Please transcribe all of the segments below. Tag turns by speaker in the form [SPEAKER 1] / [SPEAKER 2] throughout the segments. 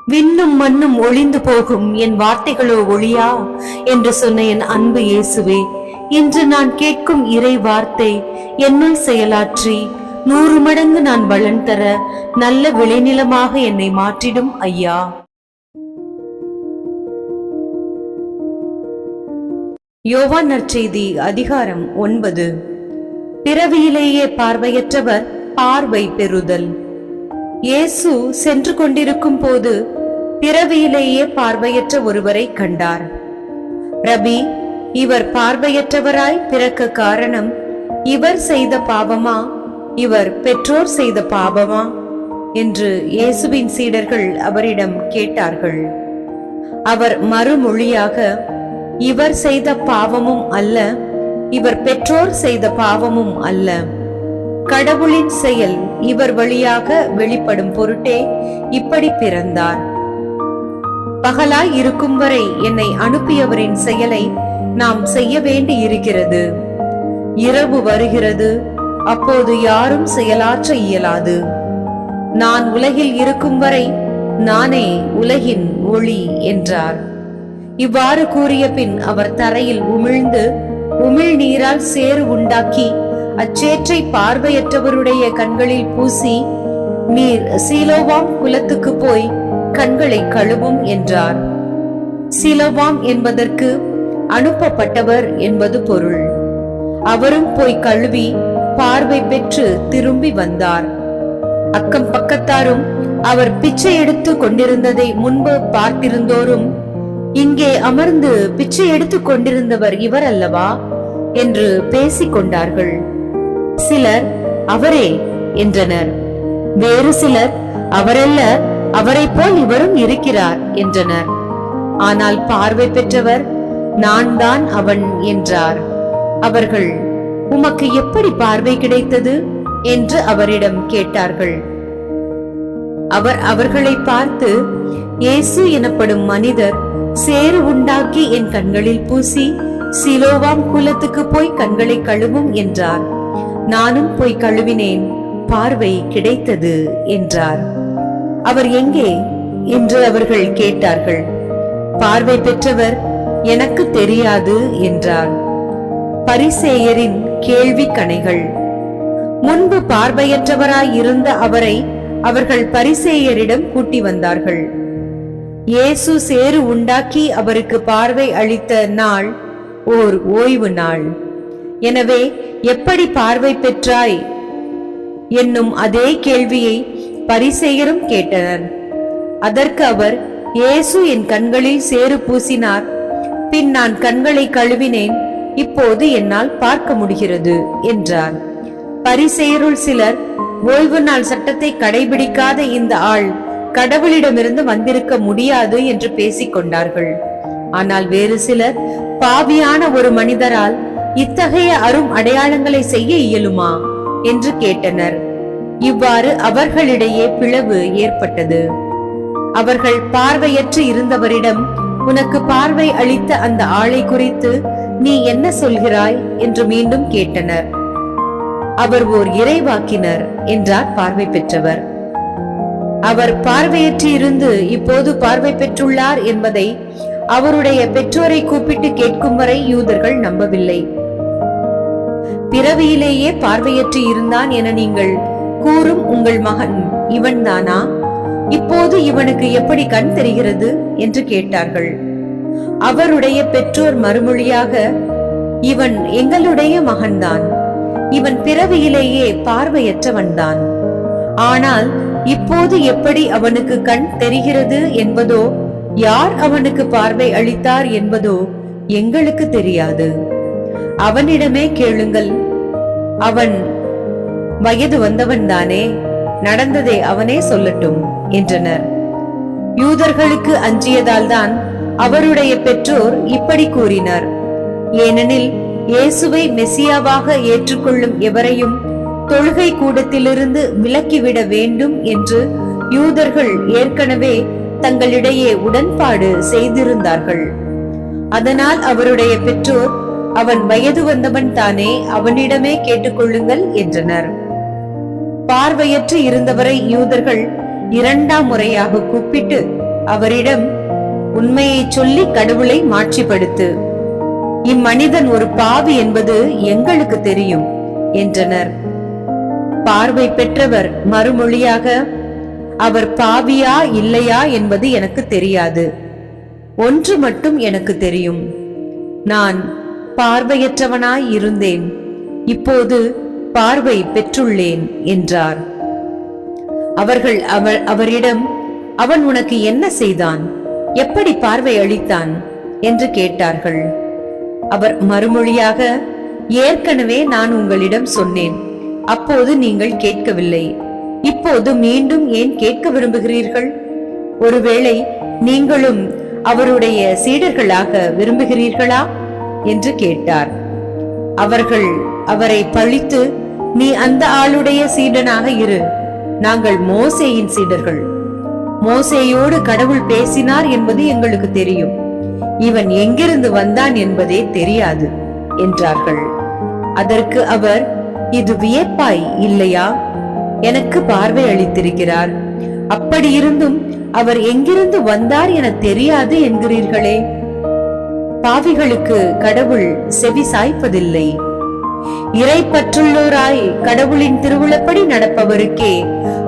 [SPEAKER 1] விண்ணும் மண்ணும் ஒளிந்து போகும், என் வார்த்தைகளோ ஒளியா என்று சொன்ன என் அன்பு இயேசுவே, இன்று நான் கேட்கும் இறை வார்த்தை என்னுள் செயலாற்றி 100 மடங்கு நான் பலன் தர நல்ல விளைநிலமாக என்னை மாற்றிடும் ஐயா. யோவான் நற்செய்தி அதிகாரம் 9. பிறவியிலேயே பார்வையற்றவர் பார்வை பெறுதல். இயேசு சென்று கொண்டிருக்கும் போது பிறவியிலேயே பார்வையற்ற ஒருவரை கண்டார். ரபி, இவர் பார்வையற்றவராய் பிறக்க காரணம் இவர் செய்த பாவமா, இவர் பெற்றோர் செய்த பாவமா என்று இயேசுவின் சீடர்கள் அவரிடம் கேட்டார்கள். அவர் மறுமொழியாக, இவர் செய்த பாவமும் அல்ல, இவர் பெற்றோர் செய்த பாவமும் அல்ல, கடவுளின் செயல் இவர் வழியாக வெளிப்படும் பொருட்டே இப்படி பிறந்தார். பகலாய் இருக்கும் வரை என்னை அனுப்பியவரின் செயலை நாம் செய்ய வேண்டி இருக்கிறது. இரவு வருகிறது, அப்போது யாரும் செயலாற்ற இயலாது. நான் உலகில் இருக்கும் வரை நானே உலகின் ஒளி என்றார். இவ்வாறு கூறிய பின் அவர் தரையில் உமிழ்ந்து உமிழ் நீரால் சேறு உண்டாக்கி அச்சேற்றை பார்வையற்றவருடைய கண்களில் பூசி, நீர் சீலோவாம் குலத்துக்கு போய் கண்களை கழுவும் என்றார். சீலோவாம் என்பதற்கு அனுப்பப்பட்டவர் என்பது பொருள். அவரும் போய் கழுவி பார்வை பெற்று திரும்பி வந்தார். அக்கம் பக்கத்தாரும் அவர் பிச்சை எடுத்து கொண்டிருந்ததை முன்பு பார்த்திருந்தோரும், இங்கே அமர்ந்து பிச்சை எடுத்துக் கொண்டிருந்தவர் இவர் அல்லவா என்று பேசிக் கொண்டார்கள். சிலர் அவரே என்றனர். வேறு சிலர் அவரல்ல, அவரை போல் இவரும் இருக்கிறார் என்றனர். ஆனால் பார்வை பெற்றவர் நான் தான் அவன் என்றார். அவர்கள், உமக்கு எப்படி பார்வை கிடைத்தது என்று அவரிடம் கேட்டார்கள். அவர் அவர்களை பார்த்து, இயேசு எனப்படும் மனிதர் சேறு உண்டாக்கி என் கண்களில் பூசி சிலோவாம் குலத்துக்கு போய் கண்களை கழுவும் என்றார். நானும் போய் கழுவினேன், பார்வை கிடைத்தது என்றார். அவர் எங்கே என்று அவர்கள் கேட்டார்கள். பார்வை பெற்றவர் எனக்கு தெரியாது என்றார். பரிசேயரின் கேள்வி கணைகள். முன்பு பார்வையற்றவராய் இருந்த அவரை அவர்கள் பரிசேயரிடம் கூட்டி வந்தார்கள். இயேசு சேறு உண்டாக்கி அவருக்கு பார்வை அளித்த நாள் ஓர் ஓய்வு நாள். எனவே எப்படி பார்வை பெற்றாய் என்னும் அதே கேள்வியை பரிசேயரும் கேட்டனர். அதற்கு அவர், இயேசு என் கண்களில் சேறு பூசினார், பின் நான் கண்களை கழுவினேன், இப்போது என்னால் பார்க்க முடிகிறது என்றார். பரிசேயருள் சிலர், ஓய்வு நாள் சட்டத்தை கடைபிடிக்காத இந்த ஆள் கடவுளிடமிருந்து வந்திருக்க முடியாது என்று பேசிக் கொண்டார்கள். ஆனால் வேறு சிலர், பாவியான ஒரு மனிதரால் இத்தகைய அரும் அடையாளங்களை செய்ய இயலுமா என்று கேட்டனர். இவ்வாறு அவர்களிடையே பிளவு ஏற்பட்டது. அவர்கள் பார்வையற்று இருந்தவரிடம், உனக்கு பார்வை அளித்த அந்த ஆளை குறித்து நீ என்ன சொல்கிறாய் என்று மீண்டும் கேட்டனர். அவர் ஓர் இறைவாக்கினர் என்றார் பார்வை பெற்றவர். அவர் பார்வையற்று இருந்து இப்போது பார்வை பெற்றுள்ளார் என்பதை அவருடைய பெற்றோரை கூப்பிட்டு கேட்கும் வரை யூதர்கள் நம்பவில்லை. பிறவியிலேயே பார்வையற்று இருந்தான் என நீங்கள் கூறும் உங்கள் மகன் இவன்தானா? இப்போது இவனுக்கு எப்படி கண் தெரிகிறது என்று கேட்டார்கள். அவருடைய பெற்றோர் மறுமொழியாக, இவன் எங்களுடைய மகன்தான், இவன் பிறவியிலேயே பார்வையற்றவன்தான். ஆனால் இப்போது எப்படி அவனுக்கு கண் தெரிகிறது என்பதோ, யார் அவனுக்கு பார்வை அளித்தார் என்பதோ எங்களுக்கு தெரியாது. அவனிடமே கேளுங்கள், அவன் வயது வந்தவன் தானே, நடந்ததை அவனே சொல்லட்டும் என்றனர். யூதர்களுக்கு அஞ்சியதால் தான் அவருடைய பெற்றோர் இப்படி கூறினர். ஏனெனில் இயேசுவை மெசியாவாக ஏற்றுக்கொள்ளும் எவரையும் தொழுகை கூடத்திலிருந்து விலக்கிவிட வேண்டும் என்று யூதர்கள் ஏற்கனவே தங்களிடையே உடன்பாடு செய்திருந்தார்கள். அதனால் அவருடைய பெற்றோர், அவன் வயது வந்தவன் தானே, அவனிடமே கேட்டுக்கொள்ளுங்கள் என்றனர். பார்வையற்று இருந்தவரை யூதர்கள் 2ஆம் முறையாக கூப்பிட்டு, அவரிடம், உண்மையை சொல்லி கடவுளை மாட்சிப்படுத்து, இம்மனிதன் ஒரு பாவி என்பது எங்களுக்கு தெரியும் என்றனர். பார்வை பெற்றவர் மறுமொழியாக, அவர் பாவியா இல்லையா என்பது எனக்கு தெரியாது. ஒன்று மட்டும் எனக்கு தெரியும், நான் பார்வையற்றவனாய் இருந்தேன், இப்போது பார்வை பெற்றுள்ளேன் என்றார். அவர்கள் அவரிடம், அவன் உனக்கு என்ன செய்தான், எப்படி பார்வை அளித்தான் என்று கேட்டார்கள். அவர் மறுமொழியாக, ஏற்கனவே நான் உங்களிடம் சொன்னேன், அப்போது நீங்கள் கேட்கவில்லை, இப்போது மீண்டும் ஏன் கேட்க விரும்புகிறீர்கள்? ஒருவேளை நீங்களும் அவருடைய சீடர்களாக விரும்புகிறீர்களா என்று கேட்டார். அவர்கள் அவரை பழித்து, நீ அந்த ஆளுடைய சீடனாக இரு, நாங்கள் மோசேயின் சீடர்கள், மோசேயோடு கடவுள் பேசினார் என்பது எங்களுக்கு தெரியும், இவன் எங்கிருந்து வந்தான் என்பதே தெரியாது என்றார்கள். அதற்கு அவர், இது வியப்பாய் இல்லையா? எனக்கு பார்வை அளித்திருக்கிறார், அப்படி இருந்தும் அவர் எங்கிருந்து வந்தார் என தெரியாது என்கிறீர்களே. பாவிகளுக்கு கடவுள் செவி சாய்ப்பதில்லை. இறை பற்றுள்ளோராய் கடவுளின் திருவுளப்படி நடப்பவருக்கே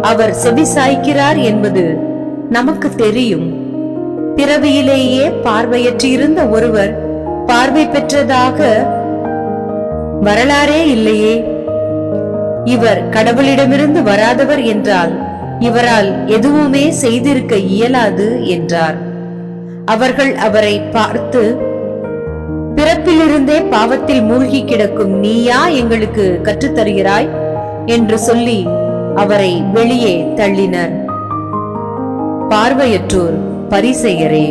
[SPEAKER 1] அவர் செவி சாய்க்கிறார் என்பது நமக்கு தெரியும். பிறவியிலேயே பார்வையற்று இருந்த ஒருவர் பார்வை பெற்றதாக வரலாறே இல்லையே. இவர் கடவுளிடமிருந்து வராதவர் என்றால் இவரால் எதுவுமே செய்திருக்க இயலாது என்றார். அவர்கள் அவரை பார்த்து, பிறப்பிலிருந்தே பாவத்தில் மூழ்கி கிடக்கும் நீயா எங்களுக்கு கற்றுத்தருகிறாய் என்று சொல்லி அவரை வெளியே தள்ளினர். பார்வையற்றோர் பரிசேயரே.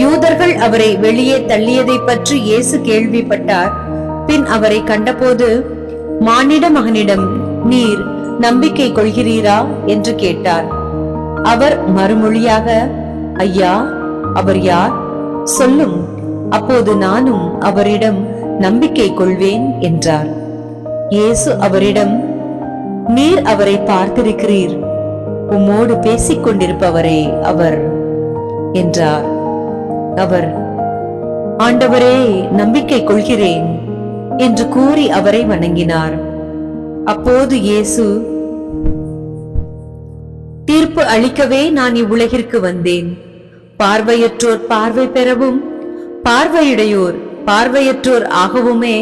[SPEAKER 1] யூதர்கள் அவரை வெளியே தள்ளியதை பற்றி இயேசு கேள்விப்பட்டார். பின் அவரை கண்டபோது, மானிட மகனிடம் நீர் நம்பிக்கை கொள்கிறீரா என்று கேட்டார். அவர் மறுமொழியாக, ஐயா, அவர் யார்? சொல்லும், அப்போது நானும் அவரிடம் நம்பிக்கை கொள்வேன் என்றார். இயேசு அவரிடம், நீர் அவரை பார்த்திருக்கிறீர், உம்மோடு பேசிக் கொண்டிருப்பவரே அவர் என்றார். அவர், ஆண்டவரே, நம்பிக்கை கொள்கிறேன் என்று கூறி அவரை வணங்கினார். அப்போது இயேசு, தீர்ப்பு அளிக்கவே நான் இவ்வுலகிற்கு வந்தேன், பார்வையற்றோர் பார்வை பெறவும் பார்வையுடையோர் பார்வையற்றோர் ஆகவுமே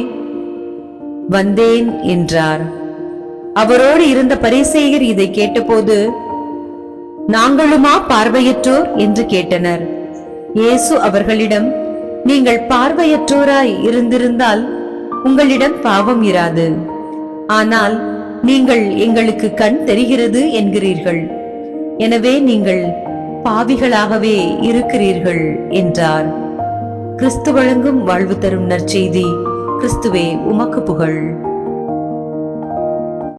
[SPEAKER 1] வந்தேன் என்றார். அவரோடு இருந்த பரிசேயர் இதை கேட்டபோது, நாங்களுமா பார்வையற்றோர் என்று கேட்டனர். இயேசு அவர்களிடம், நீங்கள் பார்வையற்றோராய் இருந்திருந்தால் உங்களிடம் பாவம் இராது. ஆனால் நீங்கள் எங்களுக்கு கண் தெரிகிறது என்கிறீர்கள், எனவே நீங்கள் பாவிகளாகவே இருக்கிறீர்கள் என்றார். கிறிஸ்து வழங்கும் வாழ்வு தரும் நற்செய்தி. கிறிஸ்துவே, உமக்கு புகழ்.